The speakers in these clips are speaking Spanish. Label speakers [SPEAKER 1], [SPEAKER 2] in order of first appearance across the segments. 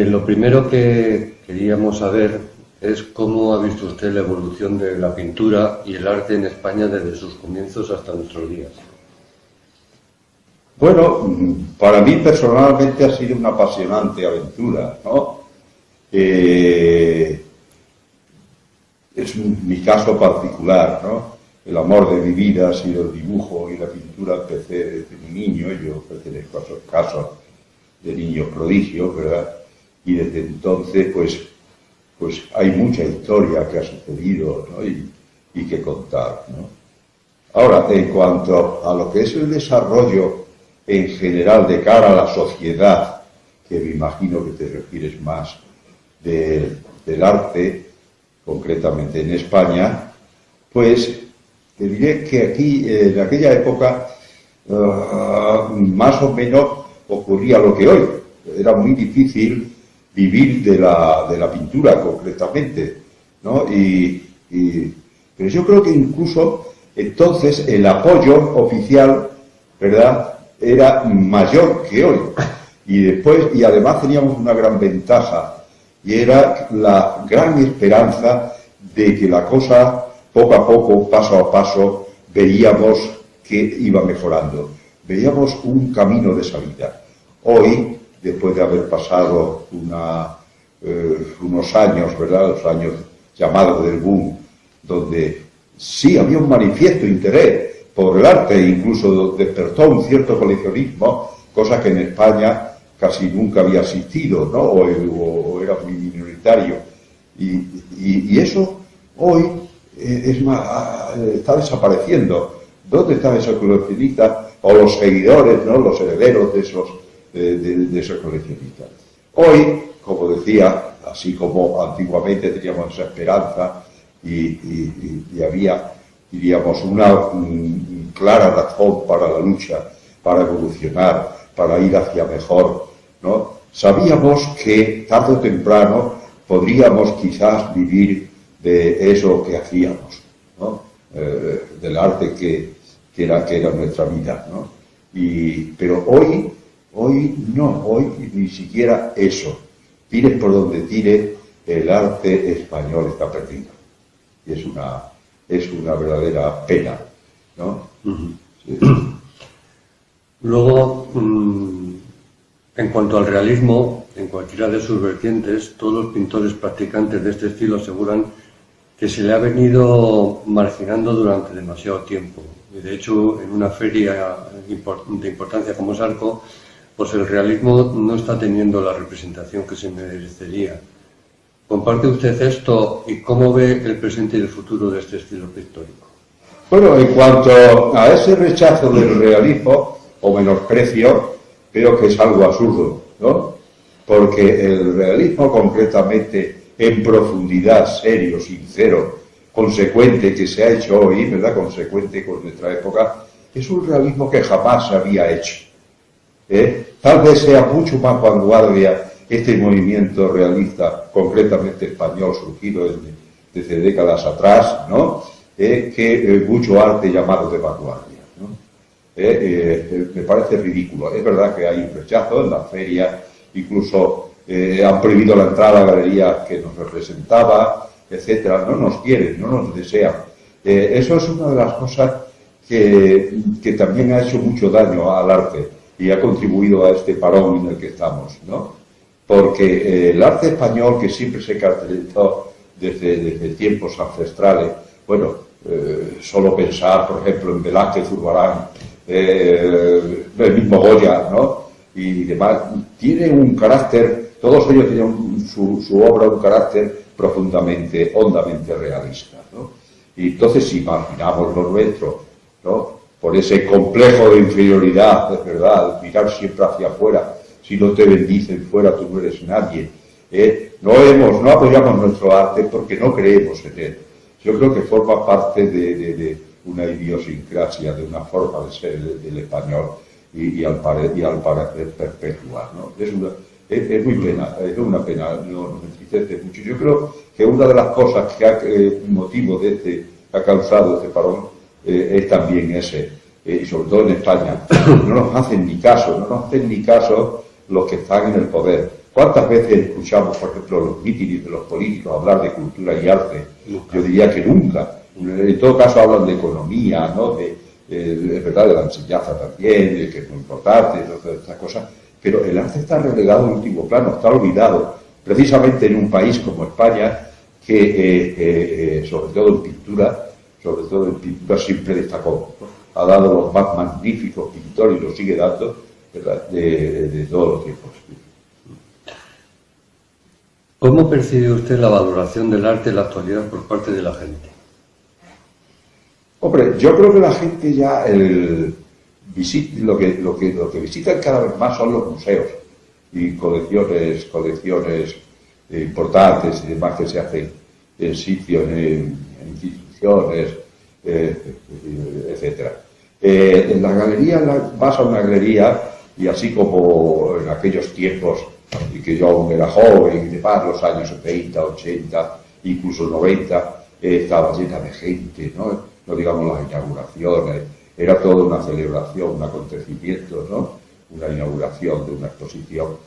[SPEAKER 1] Lo primero que queríamos saber es cómo ha visto usted la evolución de la pintura y el arte en España desde sus comienzos hasta nuestros días.
[SPEAKER 2] Bueno, para mí personalmente ha sido una apasionante aventura, ¿no? Es mi caso particular, ¿no? El amor de mi vida ha sido el dibujo y la pintura. Empecé desde mi niño, yo pertenezco a esos casos de niños prodigios, ¿verdad? Y desde entonces, pues hay mucha historia que ha sucedido, ¿no? y que contar, ¿no? Ahora, en cuanto a lo que es el desarrollo en general de cara a la sociedad, que me imagino que te refieres más del arte, concretamente en España, pues te diré que aquí, en aquella época, más o menos ocurría lo que hoy. Era muy difícil vivir de la pintura, concretamente, ¿no? Pero yo creo que incluso entonces el apoyo oficial, ¿verdad?, era mayor que hoy. Y además teníamos una gran ventaja, y era la gran esperanza de que la cosa, poco a poco, paso a paso, veíamos que iba mejorando. Veíamos un camino de salida. Hoy, después de haber pasado unos años, ¿verdad?, los años llamados del boom, donde sí había un manifiesto interés por el arte, incluso despertó un cierto coleccionismo, cosa que en España casi nunca había existido, ¿no? O era muy minoritario. Y eso hoy está desapareciendo. ¿Dónde están esos coleccionistas o los seguidores, ¿no?, los herederos de esos coleccionistas? Hoy, como decía, así como antiguamente teníamos esa esperanza y había, diríamos, una clara razón para la lucha, para evolucionar, para ir hacia mejor, ¿no? Sabíamos que tarde o temprano podríamos quizás vivir de eso que hacíamos, ¿no? Del arte que era nuestra vida, ¿no? Pero hoy no, hoy ni siquiera eso. Tires por donde tire, el arte español está perdido. Y es una verdadera pena, ¿no?
[SPEAKER 1] Uh-huh. Sí. Luego, en cuanto al realismo, en cualquiera de sus vertientes, todos los pintores practicantes de este estilo aseguran que se le ha venido marginando durante demasiado tiempo. Y de hecho, en una feria de importancia como es Arco, pues el realismo no está teniendo la representación que se merecería. ¿Comparte usted esto y cómo ve el presente y el futuro de este estilo pictórico?
[SPEAKER 2] Bueno, en cuanto a ese rechazo del realismo o menosprecio, creo que es algo absurdo, ¿no? Porque el realismo concretamente, en profundidad, serio, sincero, consecuente, que se ha hecho hoy, ¿verdad?, consecuente con nuestra época, es un realismo que jamás se había hecho. Tal vez sea mucho más vanguardia este movimiento realista, concretamente español, surgido desde décadas atrás, ¿no?, que mucho arte llamado de vanguardia, ¿no? Me parece ridículo. Es verdad que hay un rechazo en la feria, incluso han prohibido la entrada a la galería que nos representaba, etcétera. No nos quieren, no nos desean. Eso es una de las cosas que también ha hecho mucho daño al arte y ha contribuido a este parón en el que estamos, ¿no? Porque el arte español, que siempre se caracterizó desde tiempos ancestrales, bueno, solo pensar, por ejemplo, en Velázquez, Zurbarán, el mismo Goya, ¿no?, y demás, tiene un carácter, todos ellos tienen su obra, un carácter profundamente, hondamente realista, ¿no? Y entonces, si imaginamos lo nuestro, ¿no?, por ese complejo de inferioridad, es verdad, mirar siempre hacia afuera, si no te bendicen fuera, tú no eres nadie, no apoyamos nuestro arte porque no creemos en él. Yo creo que forma parte de una idiosincrasia, de una forma de ser del español y al parecer perpetua, ¿no? Es muy pena, es una pena, nos entristece mucho. Yo creo que una de las cosas que ha motivo de ha causado este parón es también ese, y sobre todo en España. No nos hacen ni caso los que están en el poder. ¿Cuántas veces escuchamos, por ejemplo, los mítines de los políticos hablar de cultura y arte? Yo diría que nunca. En todo caso hablan de economía, ¿no? Es verdad, de la enseñanza también, de que es muy importante, de todas estas cosas, pero el arte está relegado en último plano, está olvidado, precisamente en un país como España, que sobre todo en pintura siempre destacó, ¿no? Ha dado los más magníficos pintores y lo sigue dando, ¿verdad? De todos los tiempos.
[SPEAKER 1] ¿Cómo percibe usted la valoración del arte en la actualidad por parte de la gente?
[SPEAKER 2] Hombre, yo creo que la gente ya lo que visitan cada vez más son los museos y colecciones importantes y demás que se hacen en sitios, en instituciones, etcétera. En la galería, vas a una galería y así como en aquellos tiempos y que yo aún era joven, de más los años 70, 80, incluso 90, estaba llena de gente, no digamos las inauguraciones, era toda una celebración, un acontecimiento, ¿no? Una inauguración de una exposición,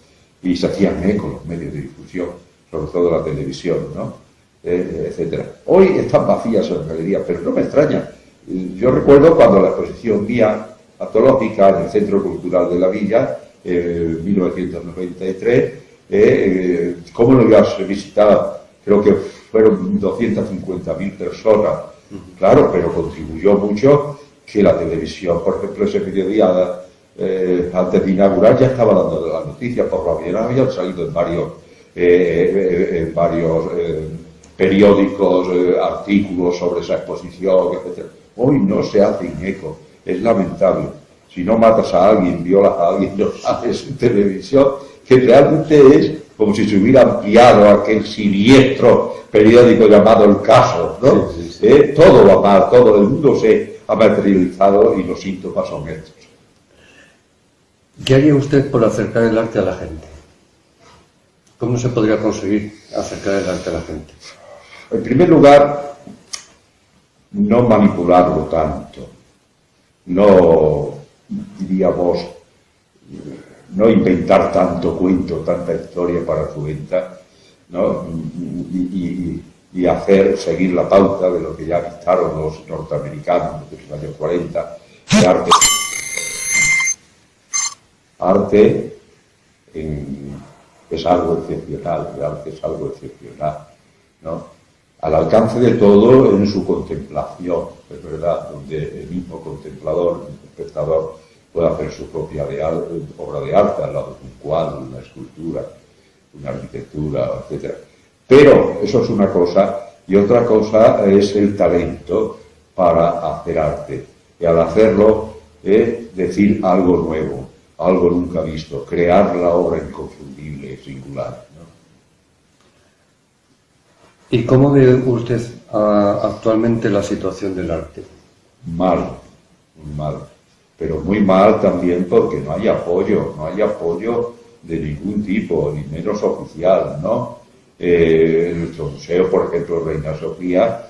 [SPEAKER 2] y se hacían eco los medios de difusión, sobre todo la televisión, ¿no? Etcétera. Hoy están vacías las galerías, pero no me extraña. Yo recuerdo cuando la exposición mía antológica en el Centro Cultural de la Villa, en 1993, ¿cómo lo iba a visitar? Creo que fueron 250.000 personas. Claro, pero contribuyó mucho que la televisión, por ejemplo, ese mediodía, antes de inaugurar, ya estaba dando las noticias por la mañana, habían salido en varios periódicos, artículos sobre esa exposición, etc. Hoy no se hacen eco, es lamentable. Si no matas a alguien, violas a alguien, lo haces en televisión, que realmente es como si se hubiera ampliado aquel siniestro periódico llamado El Caso, ¿no? Sí, sí, sí. Todo va mal, todo el mundo se ha materializado y los síntomas son estos.
[SPEAKER 1] ¿Qué haría usted por acercar el arte a la gente? ¿Cómo se podría conseguir acercar el arte a la gente?
[SPEAKER 2] En primer lugar, no manipularlo tanto, no, diríamos, no inventar tanto cuento, tanta historia para su venta, ¿no? Y seguir la pauta de lo que ya dictaron los norteamericanos desde los años 40, de arte. Arte es algo excepcional, el arte es algo excepcional, ¿no? Al alcance de todo en su contemplación, es verdad, donde el mismo contemplador, el espectador, puede hacer su propia obra de arte al lado de un cuadro, una escultura, una arquitectura, etc. Pero eso es una cosa, y otra cosa es el talento para hacer arte. Y al hacerlo es decir algo nuevo, algo nunca visto, crear la obra inconfundible, singular, ¿no?
[SPEAKER 1] ¿Y cómo ve usted actualmente la situación del arte?
[SPEAKER 2] Mal, muy mal. Pero muy mal también porque no hay apoyo de ningún tipo, ni menos oficial, ¿no? En nuestro museo, por ejemplo, Reina Sofía,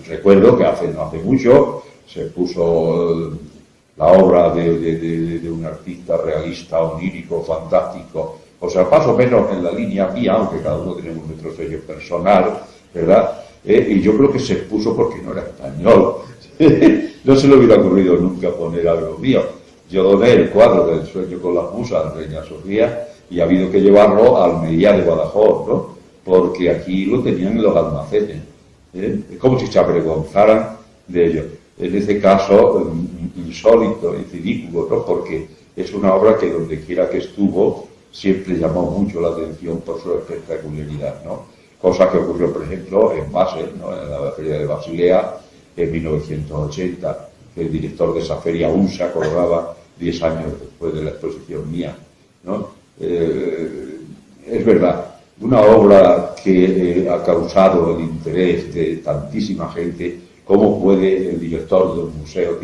[SPEAKER 2] recuerdo que no hace mucho se puso la obra de un artista realista, onírico, fantástico, o sea, más o menos en la línea mía, aunque cada uno tenemos nuestro sello personal, ¿verdad? Y yo creo que se puso porque no era español. No se le hubiera ocurrido nunca poner algo mío. Yo doné el cuadro del Sueño con las musas de Reina Sofía y ha habido que llevarlo al Almería de Badajoz, ¿no? Porque aquí lo tenían en los almacenes. Es como si se avergonzaran de ello. En este caso, insólito y ridículo, ¿no? Porque es una obra que donde quiera que estuvo siempre llamó mucho la atención por su espectacularidad, ¿no? Cosa que ocurrió, por ejemplo, en Basel, ¿no? En la Feria de Basilea, en 1980, el director de esa feria aún se acordaba 10 años después de la exposición mía, ¿no? Es verdad, una obra que ha causado el interés de tantísima gente, ¿cómo puede el director del museo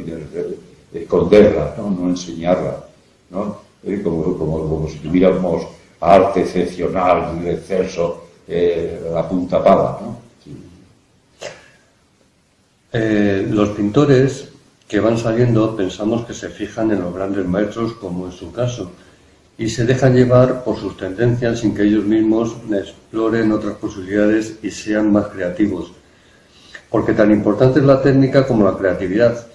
[SPEAKER 2] esconderla, no enseñarla, ¿no? Como si tuviéramos arte excepcional, de exceso, a punta pala, ¿no? Sí.
[SPEAKER 1] Los pintores que van saliendo pensamos que se fijan en los grandes maestros, como en su caso, y se dejan llevar por sus tendencias sin que ellos mismos exploren otras posibilidades y sean más creativos. Porque tan importante es la técnica como la creatividad.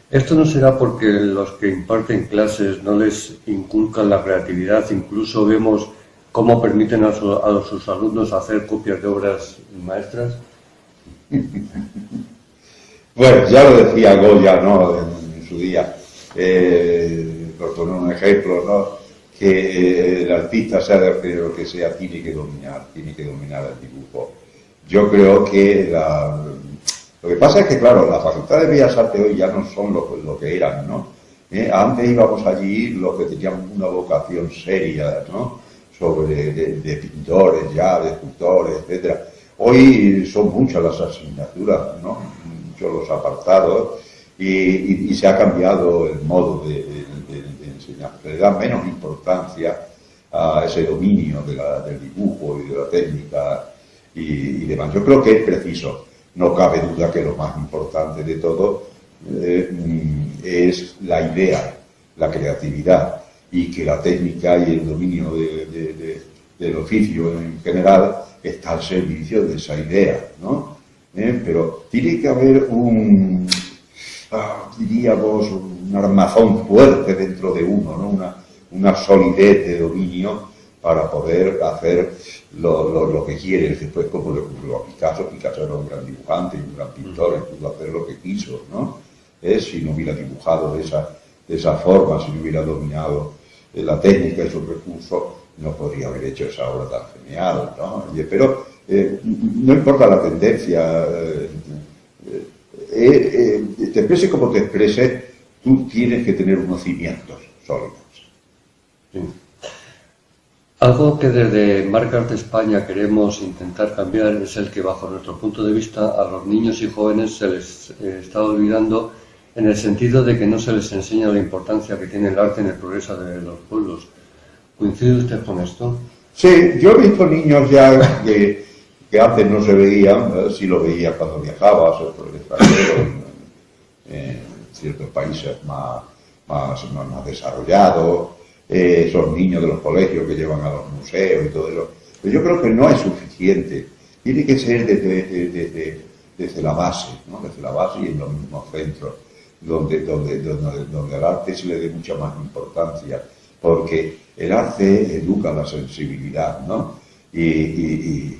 [SPEAKER 1] Esto no será porque los que imparten clases no les inculcan la creatividad, incluso vemos cómo permiten a sus alumnos hacer copias de obras maestras.
[SPEAKER 2] Bueno, ya lo decía Goya, ¿no? En su día, por poner un ejemplo, ¿no? Que el artista, sea de lo que sea, tiene que dominar el dibujo. Yo creo que lo que pasa es que, claro, las facultades de Bellas Artes hoy ya no son lo que eran, ¿no? Antes íbamos allí los que tenían una vocación seria, ¿no? De pintores ya, de escultores, etcétera. Hoy son muchas las asignaturas, ¿no? Muchos los apartados y se ha cambiado el modo de enseñar. Se le da menos importancia a ese dominio del dibujo y de la técnica y demás. Yo creo que es preciso. No cabe duda que lo más importante de todo es la idea, la creatividad, y que la técnica y el dominio del oficio en general está al servicio de esa idea, ¿no? Pero tiene que haber diríamos, un armazón fuerte dentro de uno, ¿no? Una solidez de dominio para poder hacer lo que quiere. Después, como le ocurrió a Picasso. Picasso era un gran dibujante y un gran pintor, y pudo hacer lo que quiso, ¿no? Si no hubiera dibujado de esa forma, si no hubiera dominado la técnica y sus recursos, no podría haber hecho esa obra tan genial, ¿no? Pero no importa la tendencia, te exprese como te exprese, tú tienes que tener unos cimientos sólidos.
[SPEAKER 1] Sí. Algo que desde Marca Arte España queremos intentar cambiar es el que, bajo nuestro punto de vista, a los niños y jóvenes se les está olvidando, en el sentido de que no se les enseña la importancia que tiene el arte en el progreso de los pueblos. ¿Coincide usted con esto?
[SPEAKER 2] Sí, yo he visto niños ya que antes no se veían, sí lo veía cuando viajaba, sobre todo en el extranjero, en ciertos países más desarrollados, esos niños de los colegios que llevan a los museos y todo eso. Pero yo creo que no es suficiente, tiene que ser desde la base, ¿no? Desde la base y en los mismos centros, donde al arte se le dé mucha más importancia, porque el arte educa la sensibilidad, ¿no? Y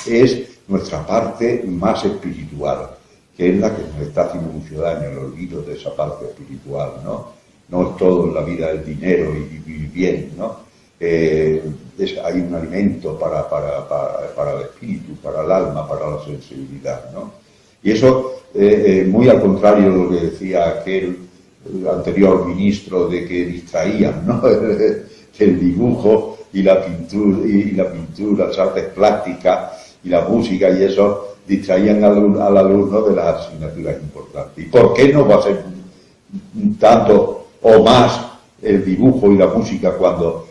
[SPEAKER 2] es nuestra parte más espiritual, que es la que nos está haciendo mucho daño, el olvido de esa parte espiritual, ¿no? No es todo en la vida el dinero y vivir bien, ¿no? Hay un alimento para el espíritu, para el alma, para la sensibilidad, ¿no? Y eso, muy al contrario de lo que decía aquel anterior ministro, de que distraían, ¿no? El dibujo y la pintura, las artes plásticas y la música y eso distraían al alumno de las asignaturas importantes. ¿Y por qué no va a ser tanto o más el dibujo y la música cuando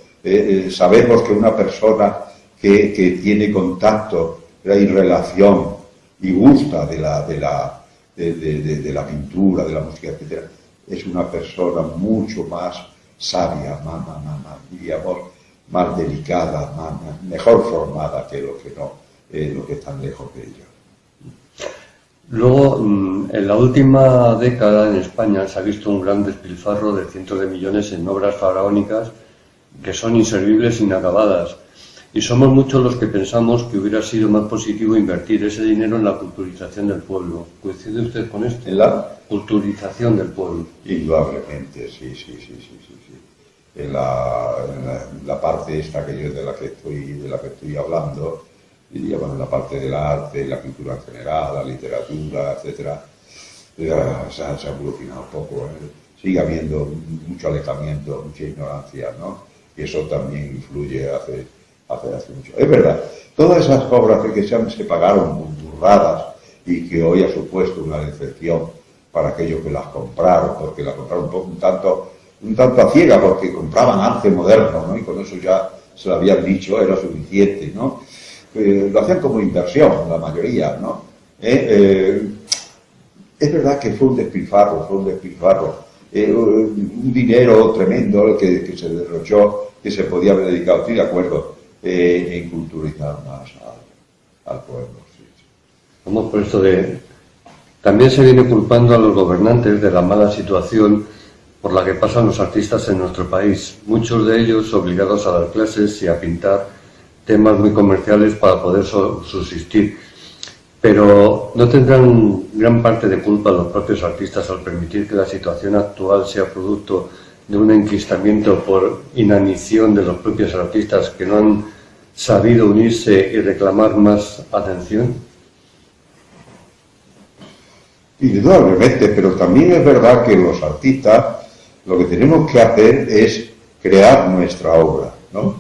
[SPEAKER 2] sabemos que una persona que tiene contacto y relación y gusta de la pintura, de la música, etcétera, es una persona mucho más sabia, diríamos, más delicada, mejor formada que los que están lejos de ella.
[SPEAKER 1] Luego, en la última década en España se ha visto un gran despilfarro de cientos de millones en obras faraónicas que son inservibles e inacabadas. Y somos muchos los que pensamos que hubiera sido más positivo invertir ese dinero en la culturización del pueblo. ¿Coincide usted con esto?
[SPEAKER 2] ¿En la
[SPEAKER 1] culturización del pueblo?
[SPEAKER 2] Indudablemente, sí. En la parte esta que yo de la que estoy hablando, diría, bueno, en la parte del arte, la cultura en general, la literatura, etcétera, se ha evolucionado un poco. Sigue habiendo mucho alejamiento, mucha ignorancia, ¿no? Y eso también influye hace mucho. Es verdad, todas esas obras que se pagaron burradas y que hoy ha supuesto una decepción para aquellos que las compraron, porque las compraron un tanto a ciega, porque compraban arte moderno, ¿no? Y con eso ya se lo habían dicho, era suficiente, ¿no? Lo hacían como inversión, la mayoría, ¿no? es verdad que fue un despilfarro, un dinero tremendo el que se derrochó, que se podía haber dedicado, estoy de acuerdo, en culturizar más al pueblo. Sí, sí.
[SPEAKER 1] Vamos por esto de... También se viene culpando a los gobernantes de la mala situación por la que pasan los artistas en nuestro país, muchos de ellos obligados a dar clases y a pintar temas muy comerciales para poder subsistir. Pero ¿no tendrán gran parte de culpa los propios artistas al permitir que la situación actual sea producto de un enquistamiento por inanición de los propios artistas que no han sabido unirse y reclamar más atención?
[SPEAKER 2] Indudablemente, pero también es verdad que los artistas lo que tenemos que hacer es crear nuestra obra, ¿no?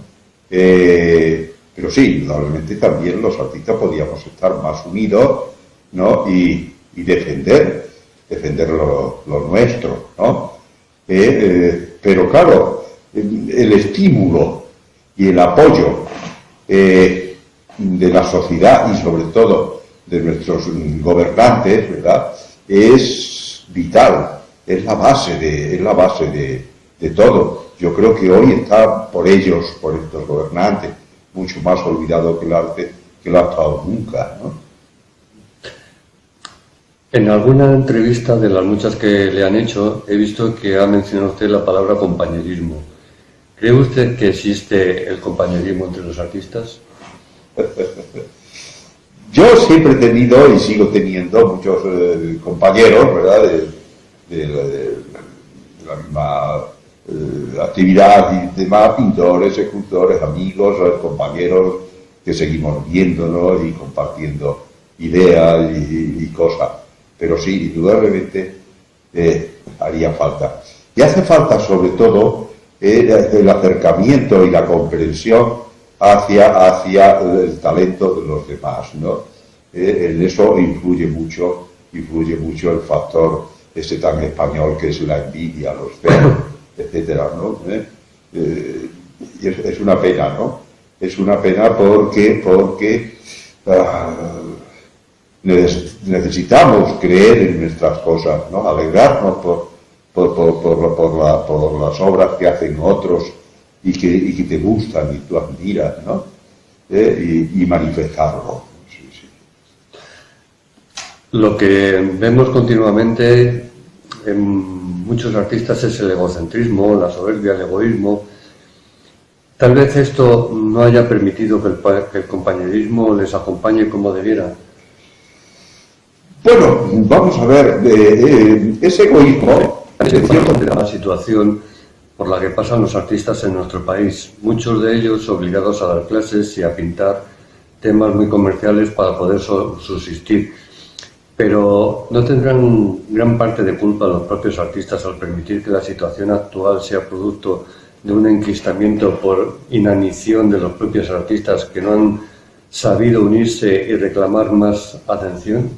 [SPEAKER 2] Pero sí, indudablemente también los artistas podíamos estar más unidos, ¿no? Y defender lo nuestro, ¿no? Pero claro, el estímulo y el apoyo de la sociedad y sobre todo de nuestros gobernantes, ¿verdad?, es vital, es la base de todo. Yo creo que hoy está por ellos, por estos gobernantes, mucho más olvidado que el arte, que lo ha estado nunca, ¿no?
[SPEAKER 1] En alguna entrevista de las muchas que le han hecho, he visto que ha mencionado usted la palabra compañerismo. ¿Cree usted que existe el compañerismo entre los artistas?
[SPEAKER 2] Yo siempre he tenido y sigo teniendo muchos compañeros, ¿verdad?, de la misma actividad y demás, pintores, escultores, amigos, compañeros que seguimos viéndonos y compartiendo ideas y cosas. Pero sí, indudablemente haría falta. Y hace falta sobre todo el acercamiento y la comprensión hacia el talento de los demás, ¿no? En eso influye mucho el factor ese tan español que es la envidia, los celos, etcétera, ¿no? Y es una pena, ¿no? Es una pena porque necesitamos creer en nuestras cosas, ¿no? Alegrarnos por las obras que hacen otros y que te gustan y tú admiras, ¿no? Y manifestarlo. Sí, sí.
[SPEAKER 1] Lo que vemos continuamente en muchos artistas es el egocentrismo, la soberbia, el egoísmo. Tal vez esto no haya permitido que el compañerismo les acompañe como debiera.
[SPEAKER 2] Bueno, vamos a ver, ese egoísmo...
[SPEAKER 1] de la situación por la que pasan los artistas en nuestro país, muchos de ellos obligados a dar clases y a pintar temas muy comerciales para poder subsistir. Pero ¿no tendrán gran parte de culpa los propios artistas al permitir que la situación actual sea producto de un enquistamiento por inanición de los propios artistas que no han sabido unirse y reclamar más atención?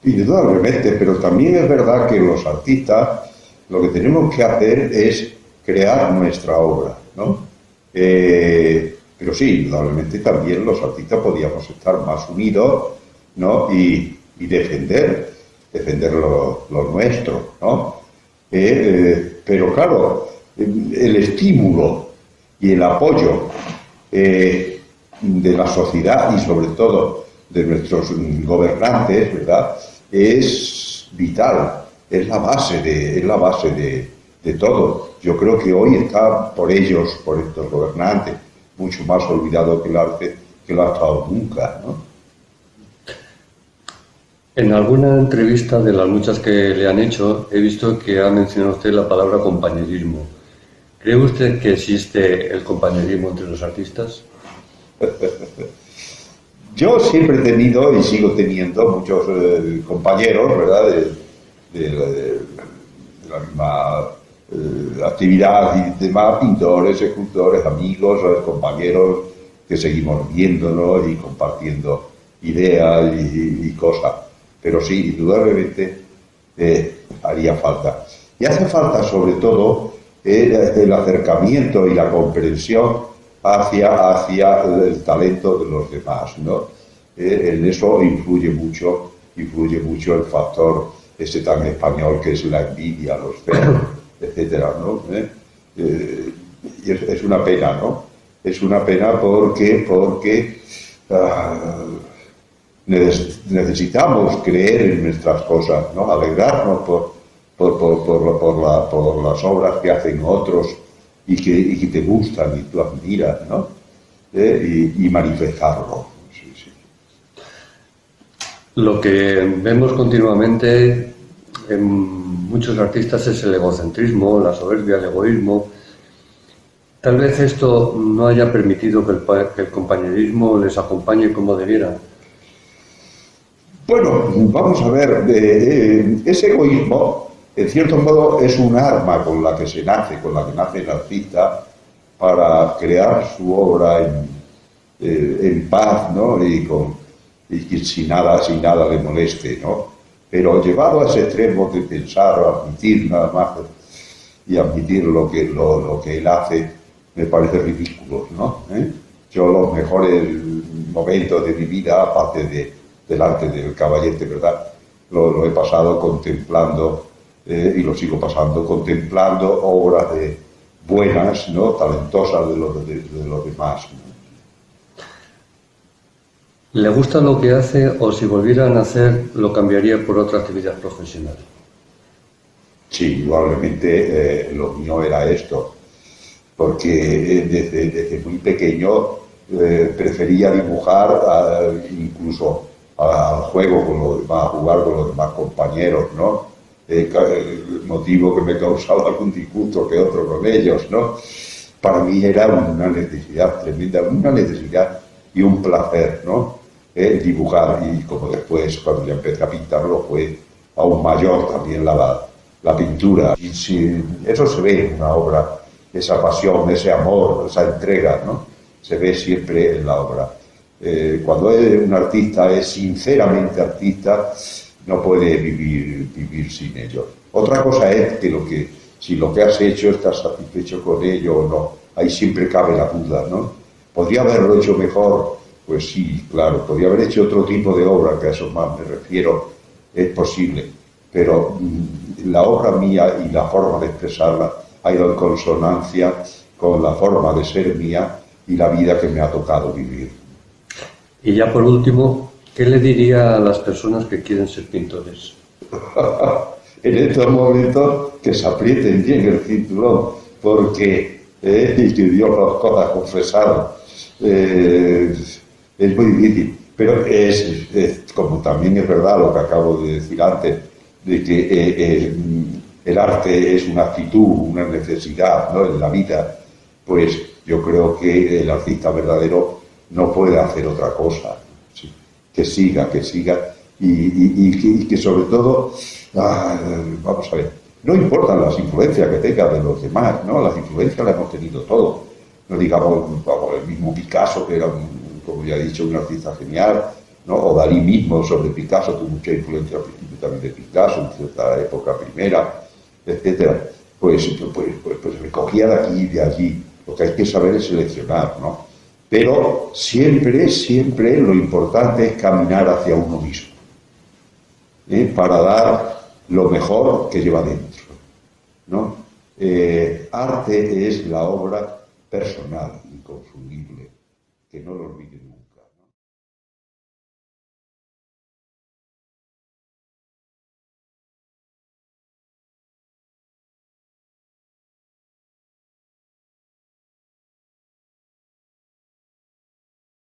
[SPEAKER 2] Indudablemente, pero también es verdad que los artistas lo que tenemos que hacer es crear nuestra obra, ¿no? Pero sí, indudablemente también los artistas podíamos estar más unidos, ¿no? Y defender lo nuestro, ¿no? Pero claro, el estímulo y el apoyo de la sociedad y sobre todo de nuestros gobernantes, ¿verdad?, es vital, es la base de todo. Yo creo que hoy está por ellos, por estos gobernantes, mucho más olvidado que el arte, que lo ha estado nunca, ¿no?
[SPEAKER 1] En alguna entrevista de las muchas que le han hecho, he visto que ha mencionado usted la palabra compañerismo. ¿Cree usted que existe el compañerismo entre los artistas?
[SPEAKER 2] Yo siempre he tenido y sigo teniendo muchos compañeros, ¿verdad?, de la misma actividad y demás, pintores, escultores, amigos, compañeros que seguimos viéndonos y compartiendo ideas y cosas. Pero sí, indudablemente haría falta. Y hace falta sobre todo el acercamiento y la comprensión hacia el talento de los demás, ¿no? En eso influye mucho el factor ese tan español que es la envidia, los celos, etcétera, ¿no? Y es una pena, ¿no? Es una pena porque necesitamos creer en nuestras cosas, ¿no? Alegrarnos por las obras que hacen otros y que te gustan y tú admiras, ¿no? Y manifestarlo. Sí, sí.
[SPEAKER 1] Lo que vemos continuamente en muchos artistas es el egocentrismo, la soberbia, el egoísmo. Tal vez esto no haya permitido que el compañerismo les acompañe como debiera.
[SPEAKER 2] Bueno, vamos a ver, ese egoísmo, en cierto modo, es un arma con la que nace el artista para crear su obra en paz, ¿no? Y sin nada le moleste, ¿no? Pero llevado a ese extremo de pensar o admitir nada más y admitir lo que él hace, me parece ridículo, ¿no? Yo los mejores momentos de mi vida, aparte del arte del caballete, ¿verdad? Lo he pasado contemplando, y lo sigo pasando, contemplando obras buenas, ¿no? Talentosas de los demás, ¿no?
[SPEAKER 1] ¿Le gusta lo que hace o si volvieran a hacer lo cambiaría por otra actividad profesional?
[SPEAKER 2] Sí, probablemente lo mío era esto, porque desde muy pequeño prefería dibujar incluso al juego con los demás, a jugar con los demás compañeros, ¿no? El motivo que me causaba algún disgusto que otro con ellos, ¿no? Para mí era una necesidad tremenda, una necesidad y un placer, ¿no? Dibujar, y como después, cuando ya empecé a pintarlo, fue aún mayor también la pintura. Y si eso se ve en una obra, esa pasión, ese amor, esa entrega, ¿no? Se ve siempre en la obra. Cuando un artista es sinceramente artista, no puede vivir sin ello. Otra cosa es que si lo que has hecho estás satisfecho con ello o no. Ahí siempre cabe la duda, ¿no? ¿Podría haberlo hecho mejor? Pues sí, claro. ¿Podría haber hecho otro tipo de obra? Que a eso más me refiero. Es posible. Pero la obra mía y la forma de expresarla ha ido en consonancia con la forma de ser mía y la vida que me ha tocado vivir.
[SPEAKER 1] Y ya por último, ¿qué le diría a las personas que quieren ser pintores?
[SPEAKER 2] En estos momentos que se aprieten bien el cinturón, porque y que Dios los coja confesados. Es muy difícil, pero como también es verdad lo que acabo de decir antes, de que el arte es una actitud, una necesidad, ¿no? En la vida, pues yo creo que el artista verdadero no puede hacer otra cosa, ¿sí? Que siga y que sobre todo, vamos a ver, no importan las influencias que tenga de los demás, ¿no? Las influencias las hemos tenido todos. No digamos el mismo Picasso, que era, como ya he dicho, un artista genial, ¿no? O Dalí mismo sobre Picasso tuvo mucha influencia al principio también de Picasso, en cierta época primera, etcétera. Pues recogía de aquí y de allí. Lo que hay que saber es seleccionar, ¿no? Pero siempre lo importante es caminar hacia uno mismo, para dar lo mejor que lleva dentro, ¿no? Arte es la obra personal, inconfundible, que no lo olviden.